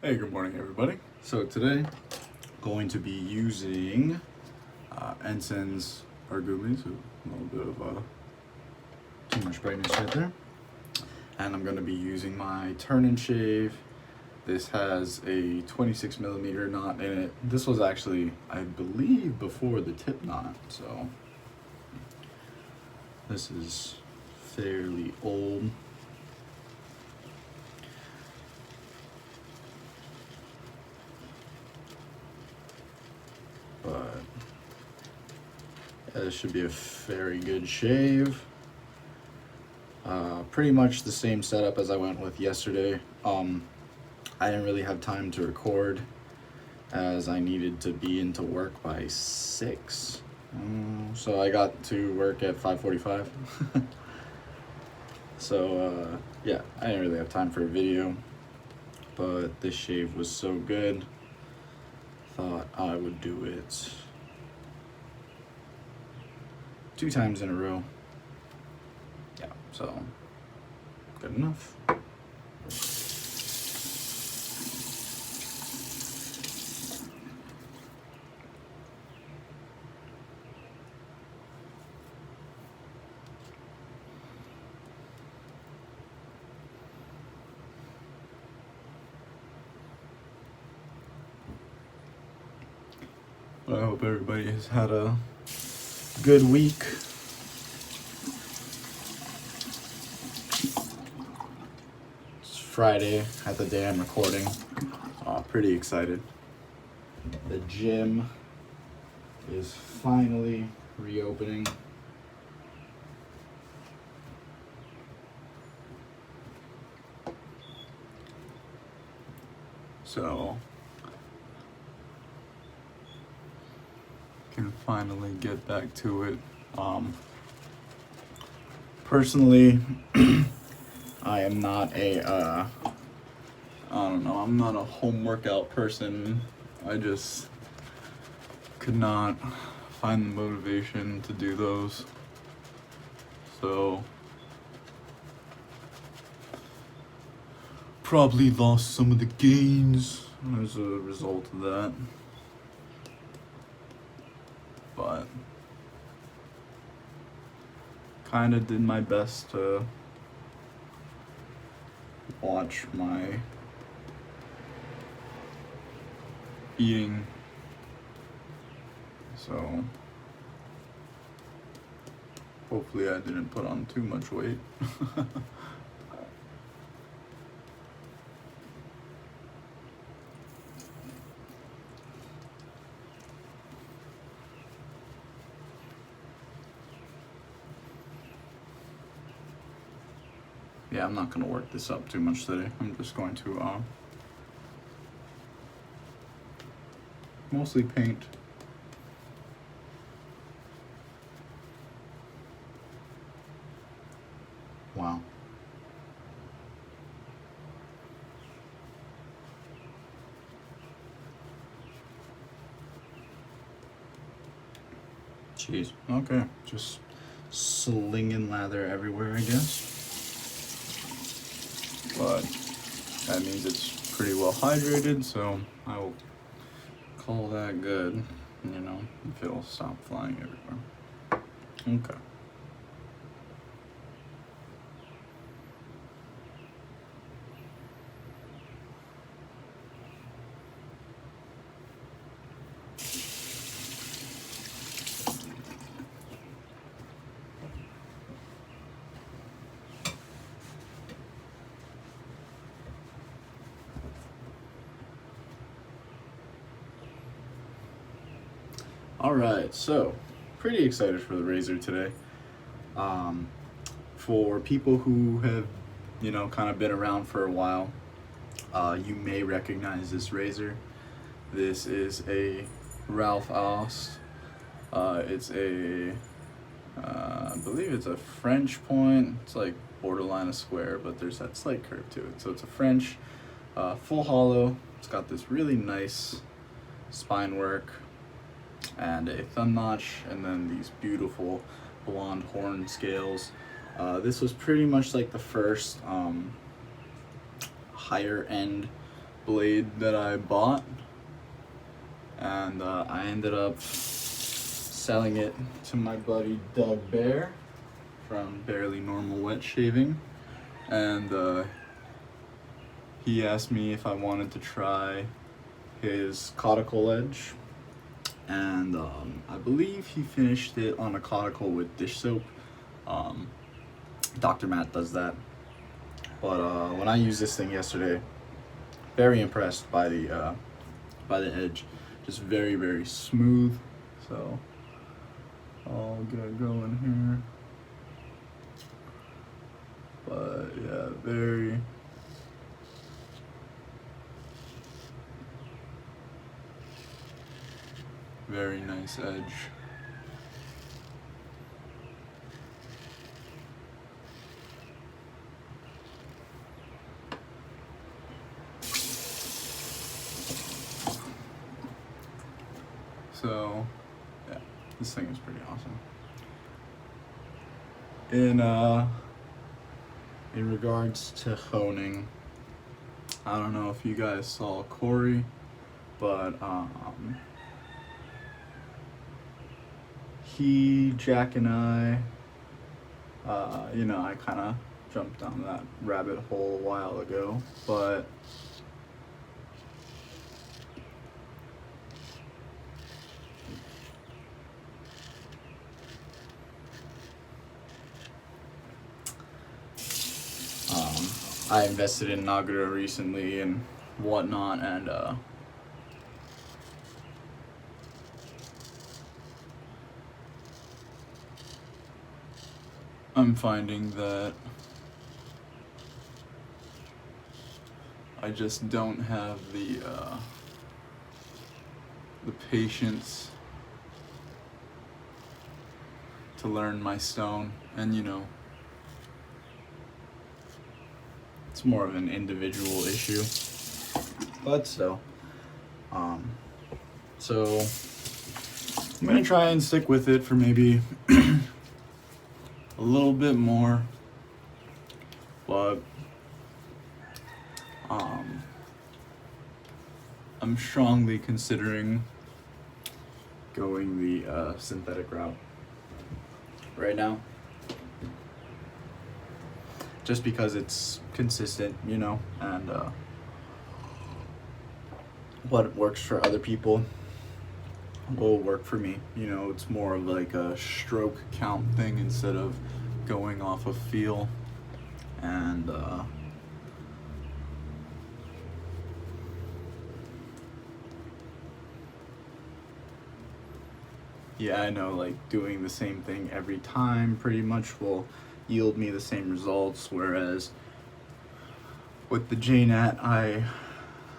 Hey, good morning, everybody. So today, going to be using Ensign's Argumi, so a little bit of too much brightness right there. And I'm going to be using my turn and shave. This has a 26 millimeter knot in it. This was actually, I believe, before the tip knot, so this is fairly old. But yeah, this should be a very good shave. Pretty much the same setup as I went with yesterday. I didn't really have time to record as I needed to be into work by 6. So I got to work at 5:45. So yeah, I didn't really have time for a video, but this shave was so good, thought I would do it 2 times in a row. Yeah, so good enough. I hope everybody has had a good week. It's Friday at the day I'm recording. Pretty excited. The gym is finally reopening. So can finally get back to it. Personally, I am not I don't know, I'm not a home workout person. I just could not find the motivation to do those. So probably lost some of the gains as a result of that. But kind of did my best to watch my eating, so hopefully I didn't put on too much weight. Yeah, I'm not gonna work this up too much today. I'm just going to mostly paint. Wow. Jeez. Okay. Just slinging lather everywhere, I guess. But that means it's pretty well hydrated, so I will call that good, you know, if it'll stop flying everywhere. Okay. Alright, so pretty excited for the razor today. For people who have, you know, kind of been around for a while, you may recognize this razor. This is a Ralph Aust. It's a, I believe it's a French point. It's like borderline a square, but there's that slight curve to it. So it's a French, full hollow. It's got this really nice spine work and a thumb notch, and then these beautiful blonde horn scales. This was pretty much like the first higher end blade that I bought, and I ended up selling it to my buddy Doug Bear from Barely Normal Wet Shaving, and he asked me if I wanted to try his Coticule edge, and I believe he finished it on a Coticule with dish soap. Dr. Matt does that, but when I used this thing yesterday, very impressed by the edge, just very, very smooth. So I'll get going here, but yeah, very nice edge. So yeah, this thing is pretty awesome. In regards to honing, I don't know if you guys saw Corey, but Jack and I, I kind of jumped down that rabbit hole a while ago, but I invested in Nagara recently and whatnot, and I'm finding that I just don't have the patience to learn my stone, and it's more of an individual issue, but still, so I'm gonna try and stick with it for maybe a little bit more, but I'm strongly considering going the synthetic route right now, just because it's consistent, and what works for other people will work for me. It's more of like a stroke count thing instead of going off of feel, and yeah, I know, like, doing the same thing every time pretty much will yield me the same results, whereas with the JNat,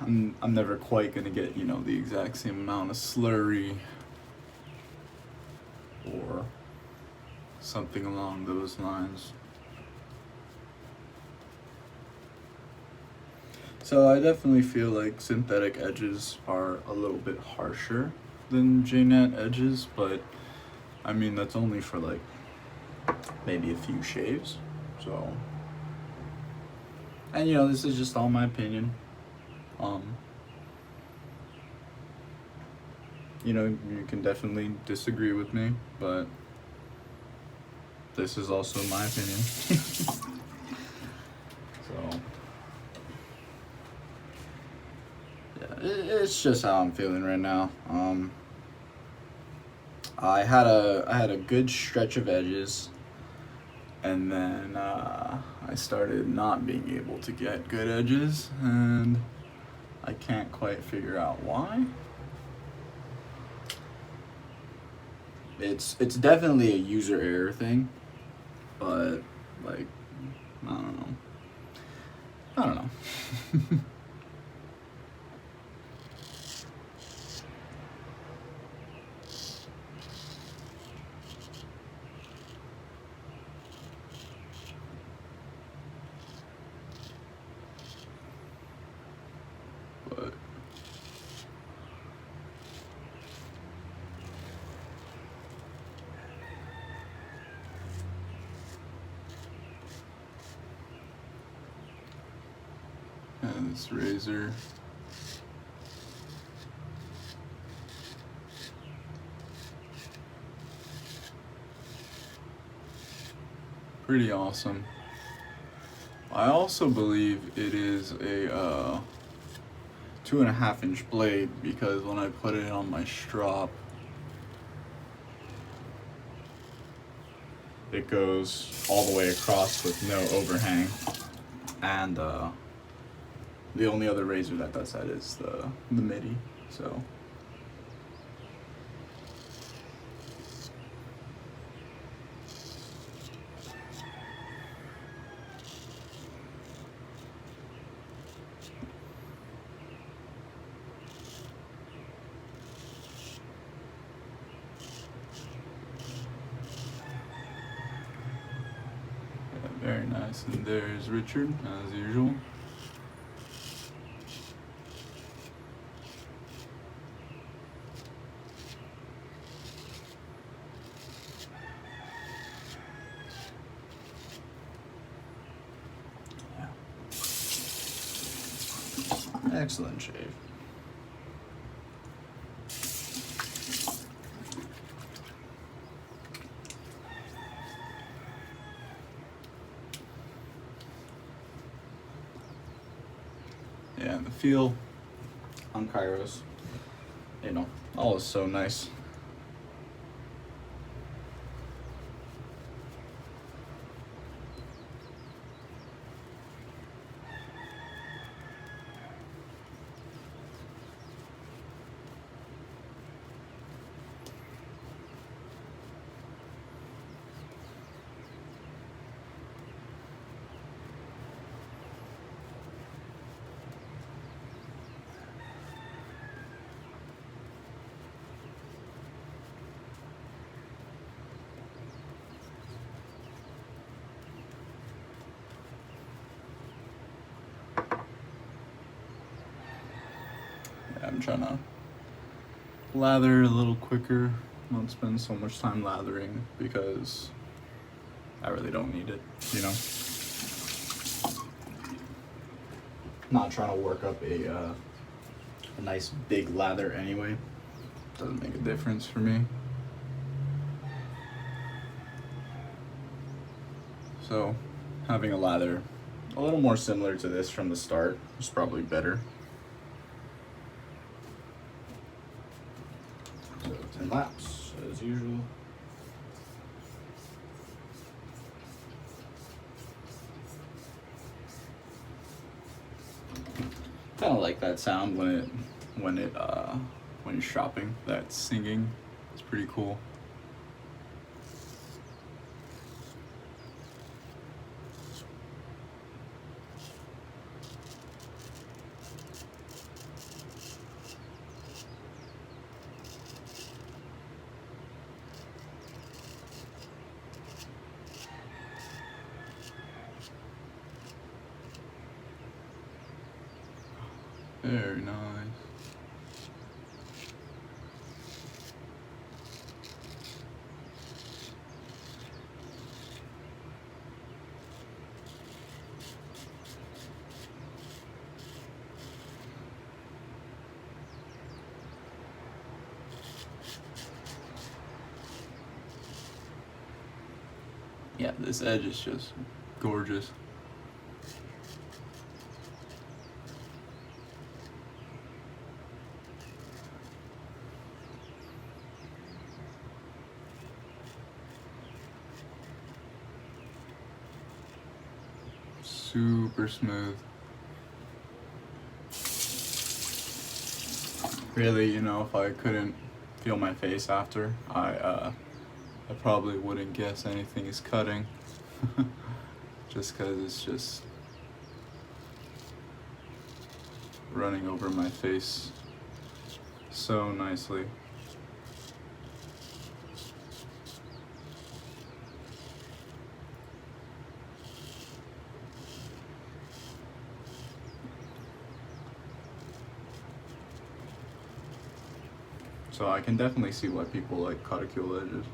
I'm never quite gonna get, the exact same amount of slurry or something along those lines. So I definitely feel like synthetic edges are a little bit harsher than JNat edges, but I mean, that's only for like maybe a few shaves. So, and this is just all my opinion. You can definitely disagree with me, but this is also my opinion. So, yeah, it's just how I'm feeling right now. I had a good stretch of edges, and then I started not being able to get good edges, and I can't quite figure out why. It's definitely a user error thing, but like, I don't know. But and this razor Pretty awesome. I also believe it is a 2.5 inch blade, because when I put it on my strop, it goes all the way across with no overhang. And the only other razor that does that is the MIDI. So yeah, very nice. And there's Richard, as usual. Excellent shave. Yeah, and the feel on Kairos, all is so nice. I'm trying to lather a little quicker, not spend so much time lathering, because I really don't need it, Not trying to work up a nice big lather anyway. Doesn't make a difference for me. So having a lather a little more similar to this from the start is probably better. So 10 laps as usual. Kind of like that sound when you're shopping. That singing, it's pretty cool. Very nice. Yeah, this edge is just gorgeous. Super smooth. Really, if I couldn't feel my face after, I probably wouldn't guess anything is cutting. Just because it's just running over my face so nicely. So I can definitely see why people like Coticule edges.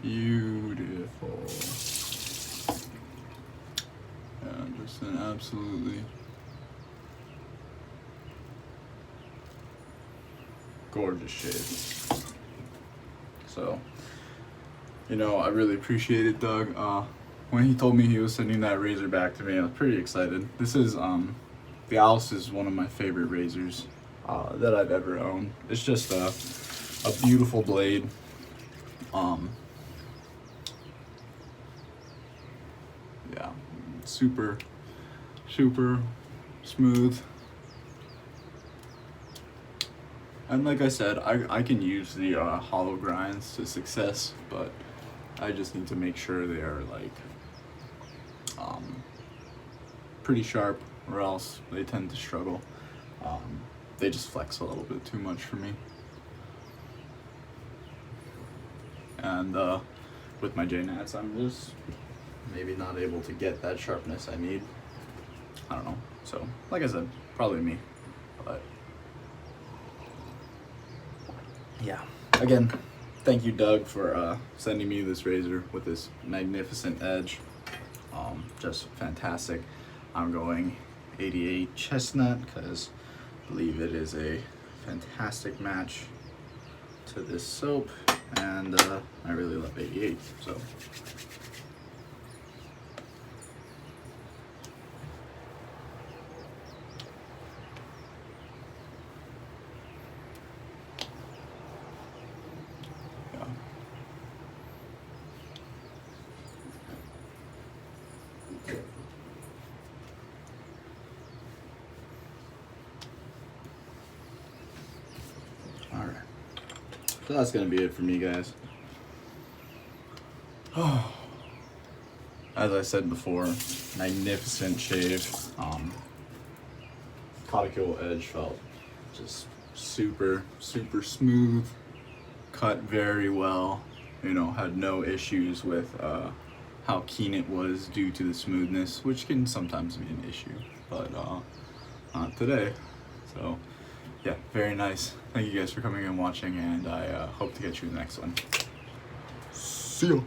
Beautiful. Yeah, just an absolutely gorgeous shave. So, you know, I really appreciate it, Doug. When he told me he was sending that razor back to me, I was pretty excited. This is, the Alice is one of my favorite razors that I've ever owned. It's just a beautiful blade. Yeah, super smooth. And like I said, I can use the hollow grinds to success, but I just need to make sure they are like pretty sharp, or else they tend to struggle. They just flex a little bit too much for me. And with my J-Nats, I'm just maybe not able to get that sharpness I need. I don't know. So, like I said, probably me. But yeah. Again, thank you, Doug, for sending me this razor with this magnificent edge. Just fantastic. I'm going 88 Chestnut because I believe it is a fantastic match to this soap, and I really love 88. So. Alright, so that's gonna be it for me, guys. As I said before, magnificent shave. Coticule edge felt just super smooth, cut very well, you know, had no issues with how keen it was due to the smoothness, which can sometimes be an issue, but not today. So yeah, very nice. Thank you guys for coming and watching, and I hope to get you in the next one. See ya.